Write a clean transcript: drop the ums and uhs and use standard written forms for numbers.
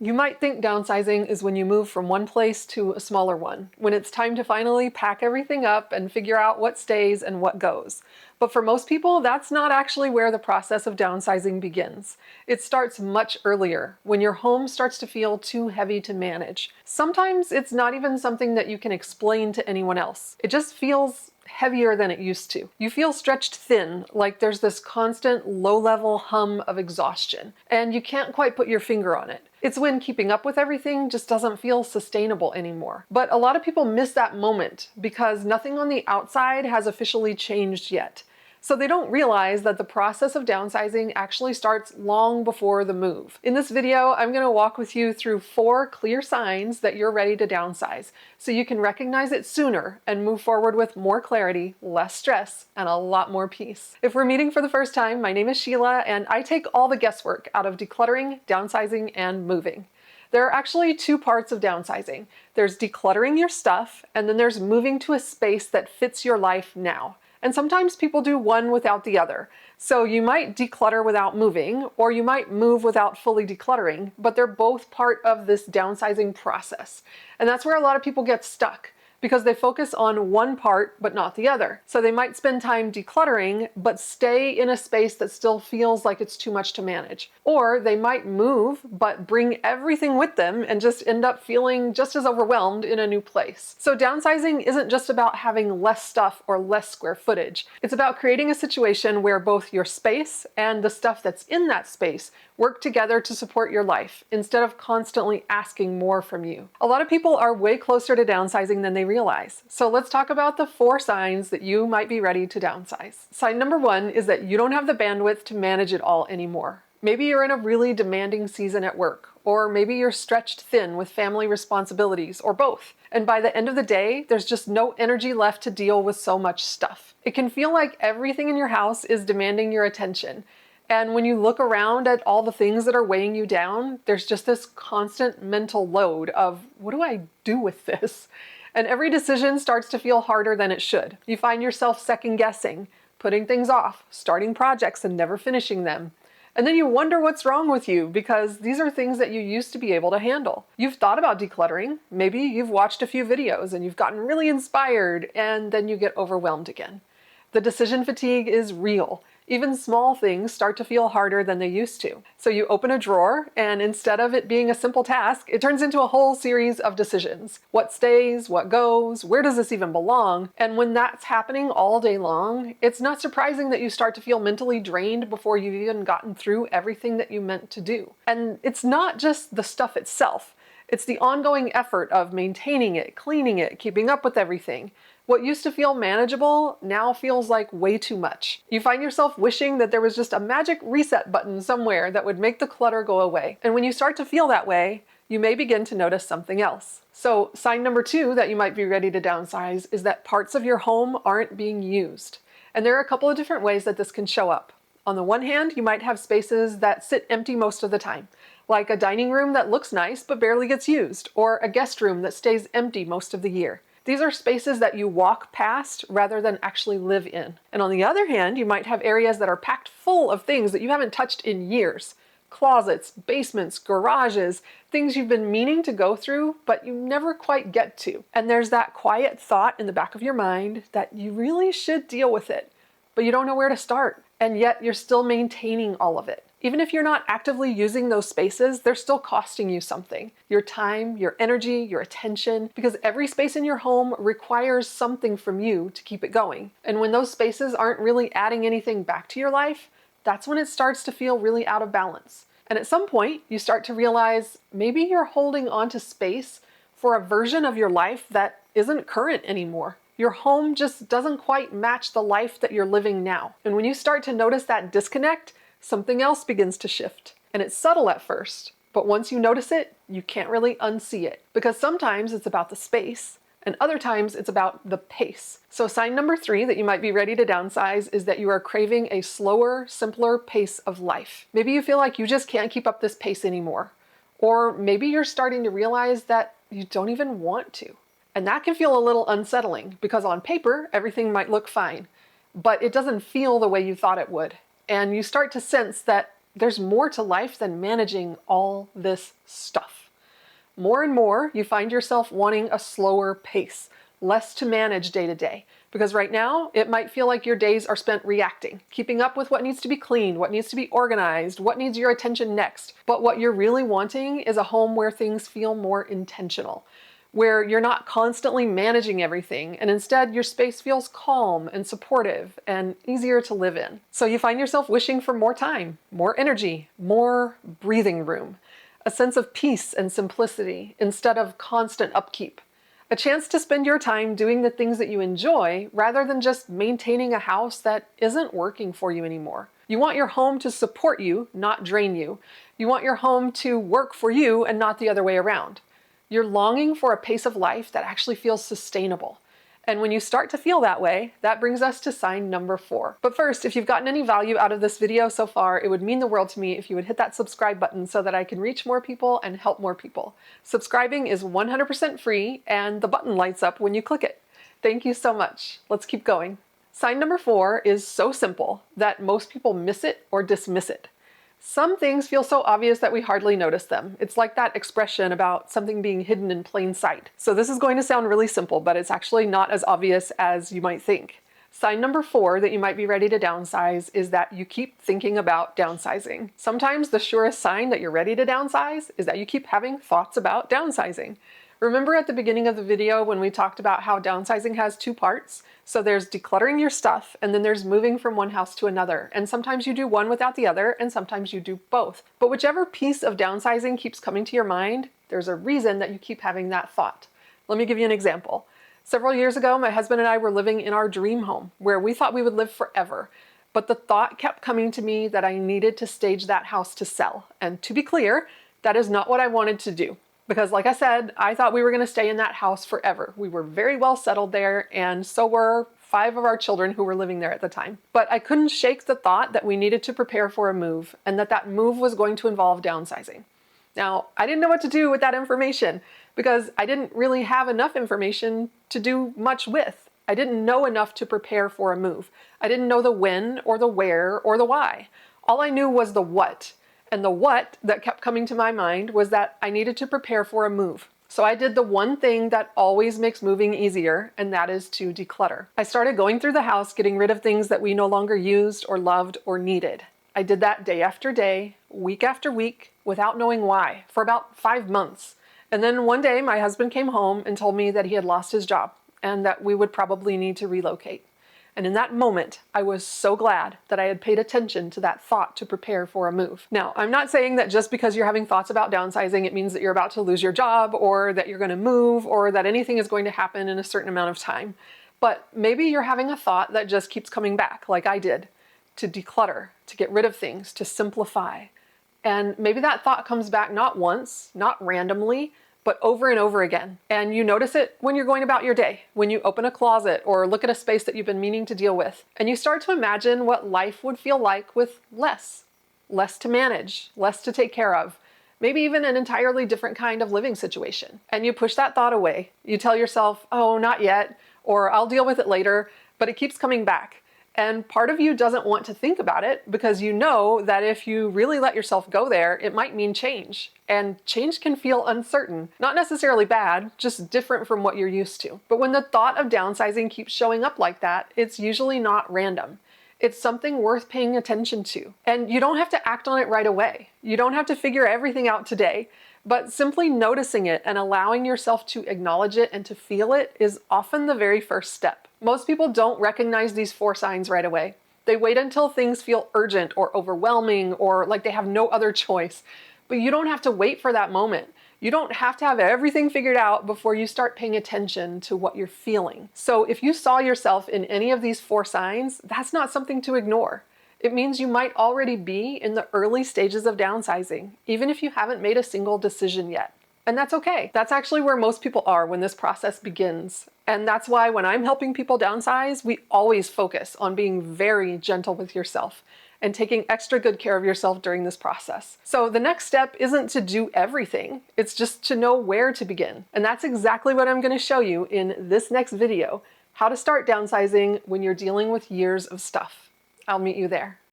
You might think downsizing is when you move from one place to a smaller one, when it's time to finally pack everything up and figure out what stays and what goes. But for most people, that's not actually where the process of downsizing begins. It starts much earlier, when your home starts to feel too heavy to manage. Sometimes it's not even something that you can explain to anyone else. It just feels heavier than it used to. You feel stretched thin, like there's this constant low-level hum of exhaustion, and you can't quite put your finger on it. It's when keeping up with everything just doesn't feel sustainable anymore. But a lot of people miss that moment because nothing on the outside has officially changed yet. So they don't realize that the process of downsizing actually starts long before the move. In this video, I'm going to walk with you through 4 clear signs that you're ready to downsize, so you can recognize it sooner and move forward with more clarity, less stress, and a lot more peace. If we're meeting for the first time, my name is Sheila, and I take all the guesswork out of decluttering, downsizing, and moving. There are actually 2 parts of downsizing. There's decluttering your stuff, and then there's moving to a space that fits your life now. And sometimes people do one without the other. So you might declutter without moving, or you might move without fully decluttering, but they're both part of this downsizing process. And that's where a lot of people get stuck, because they focus on one part but not the other. So they might spend time decluttering but stay in a space that still feels like it's too much to manage. Or they might move but bring everything with them and just end up feeling just as overwhelmed in a new place. So downsizing isn't just about having less stuff or less square footage. It's about creating a situation where both your space and the stuff that's in that space work together to support your life instead of constantly asking more from you. A lot of people are way closer to downsizing than they realize. So let's talk about the 4 signs that you might be ready to downsize. Sign number 1 is that you don't have the bandwidth to manage it all anymore. Maybe you're in a really demanding season at work, or maybe you're stretched thin with family responsibilities, or both. And by the end of the day, there's just no energy left to deal with so much stuff. It can feel like everything in your house is demanding your attention. And when you look around at all the things that are weighing you down, there's just this constant mental load of, what do I do with this? And every decision starts to feel harder than it should. You find yourself second guessing, putting things off, starting projects and never finishing them. And then you wonder what's wrong with you, because these are things that you used to be able to handle. You've thought about decluttering. Maybe you've watched a few videos and you've gotten really inspired, and then you get overwhelmed again. The decision fatigue is real. Even small things start to feel harder than they used to. So you open a drawer, and instead of it being a simple task, it turns into a whole series of decisions. What stays, what goes, where does this even belong? And when that's happening all day long, it's not surprising that you start to feel mentally drained before you've even gotten through everything that you meant to do. And it's not just the stuff itself. It's the ongoing effort of maintaining it, cleaning it, keeping up with everything. What used to feel manageable now feels like way too much. You find yourself wishing that there was just a magic reset button somewhere that would make the clutter go away. And when you start to feel that way, you may begin to notice something else. So sign number 2 that you might be ready to downsize is that parts of your home aren't being used. And there are a couple of different ways that this can show up. On the one hand, you might have spaces that sit empty most of the time, like a dining room that looks nice but barely gets used, or a guest room that stays empty most of the year. These are spaces that you walk past rather than actually live in. And on the other hand, you might have areas that are packed full of things that you haven't touched in years. Closets, basements, garages, things you've been meaning to go through, but you never quite get to. And there's that quiet thought in the back of your mind that you really should deal with it, but you don't know where to start. And yet you're still maintaining all of it. Even if you're not actively using those spaces, they're still costing you something. Your time, your energy, your attention, because every space in your home requires something from you to keep it going. And when those spaces aren't really adding anything back to your life, that's when it starts to feel really out of balance. And at some point, you start to realize maybe you're holding on to space for a version of your life that isn't current anymore. Your home just doesn't quite match the life that you're living now. And when you start to notice that disconnect, something else begins to shift. And it's subtle at first, but once you notice it, you can't really unsee it. Because sometimes it's about the space, and other times it's about the pace. So sign number 3 that you might be ready to downsize is that you are craving a slower, simpler pace of life. Maybe you feel like you just can't keep up this pace anymore. Or maybe you're starting to realize that you don't even want to. And that can feel a little unsettling, because on paper, everything might look fine, but it doesn't feel the way you thought it would. And you start to sense that There's more to life than managing all this stuff. More and more, you find yourself wanting a slower pace, less to manage day to day. Because right now, it might feel like your days are spent reacting, keeping up with what needs to be cleaned, what needs to be organized, what needs your attention next. But what you're really wanting is a home where things feel more intentional, where you're not constantly managing everything, and instead your space feels calm and supportive and easier to live in. So you find yourself wishing for more time, more energy, more breathing room, a sense of peace and simplicity instead of constant upkeep. A chance to spend your time doing the things that you enjoy rather than just maintaining a house that isn't working for you anymore. You want your home to support you, not drain you. You want your home to work for you and not the other way around. You're longing for a pace of life that actually feels sustainable. And when you start to feel that way, that brings us to sign number 4. But first, if you've gotten any value out of this video so far, it would mean the world to me if you would hit that subscribe button so that I can reach more people and help more people. Subscribing is 100% free, and the button lights up when you click it. Thank you so much. Let's keep going. Sign number 4 is so simple that most people miss it or dismiss it. Some things feel so obvious that we hardly notice them. It's like that expression about something being hidden in plain sight. So this is going to sound really simple, but it's actually not as obvious as you might think. Sign number 4 that you might be ready to downsize is that you keep thinking about downsizing. Sometimes the surest sign that you're ready to downsize is that you keep having thoughts about downsizing. Remember at the beginning of the video when we talked about how downsizing has 2 parts? So there's decluttering your stuff, and then there's moving from one house to another. And sometimes you do one without the other, and sometimes you do both. But whichever piece of downsizing keeps coming to your mind, there's a reason that you keep having that thought. Let me give you an example. Several years ago, my husband and I were living in our dream home, where we thought we would live forever. But the thought kept coming to me that I needed to stage that house to sell. And to be clear, that is not what I wanted to do. Because like I said, I thought we were going to stay in that house forever. We were very well settled there, and so were 5 of our children who were living there at the time. But I couldn't shake the thought that we needed to prepare for a move, and that move was going to involve downsizing. Now, I didn't know what to do with that information because I didn't really have enough information to do much with. I didn't know enough to prepare for a move. I didn't know the when or the where or the why. All I knew was the what. And the what that kept coming to my mind was that I needed to prepare for a move. So I did the one thing that always makes moving easier, and that is to declutter. I started going through the house, getting rid of things that we no longer used or loved or needed. I did that day after day, week after week, without knowing why, for about 5 months. And then one day my husband came home and told me that he had lost his job and that we would probably need to relocate. And in that moment, I was so glad that I had paid attention to that thought to prepare for a move. Now, I'm not saying that just because you're having thoughts about downsizing, it means that you're about to lose your job or that you're going to move or that anything is going to happen in a certain amount of time. But maybe you're having a thought that just keeps coming back, like I did, to declutter, to get rid of things, to simplify. And maybe that thought comes back not once, not randomly, but over and over again. And you notice it when you're going about your day, when you open a closet or look at a space that you've been meaning to deal with. And you start to imagine what life would feel like with less to manage, less to take care of, maybe even an entirely different kind of living situation. And you push that thought away. You tell yourself, oh, not yet, or I'll deal with it later, but it keeps coming back. And part of you doesn't want to think about it because you know that if you really let yourself go there, it might mean change. And change can feel uncertain. Not necessarily bad, just different from what you're used to. But when the thought of downsizing keeps showing up like that, it's usually not random. It's something worth paying attention to. And you don't have to act on it right away. You don't have to figure everything out today. But simply noticing it and allowing yourself to acknowledge it and to feel it is often the very first step. Most people don't recognize these 4 signs right away. They wait until things feel urgent or overwhelming or like they have no other choice. But you don't have to wait for that moment. You don't have to have everything figured out before you start paying attention to what you're feeling. So if you saw yourself in any of these 4 signs, that's not something to ignore. It means you might already be in the early stages of downsizing, even if you haven't made a single decision yet. And that's okay. That's actually where most people are when this process begins. And that's why when I'm helping people downsize, we always focus on being very gentle with yourself and taking extra good care of yourself during this process. So the next step isn't to do everything, it's just to know where to begin. And that's exactly what I'm going to show you in this next video, how to start downsizing when you're dealing with years of stuff. I'll meet you there.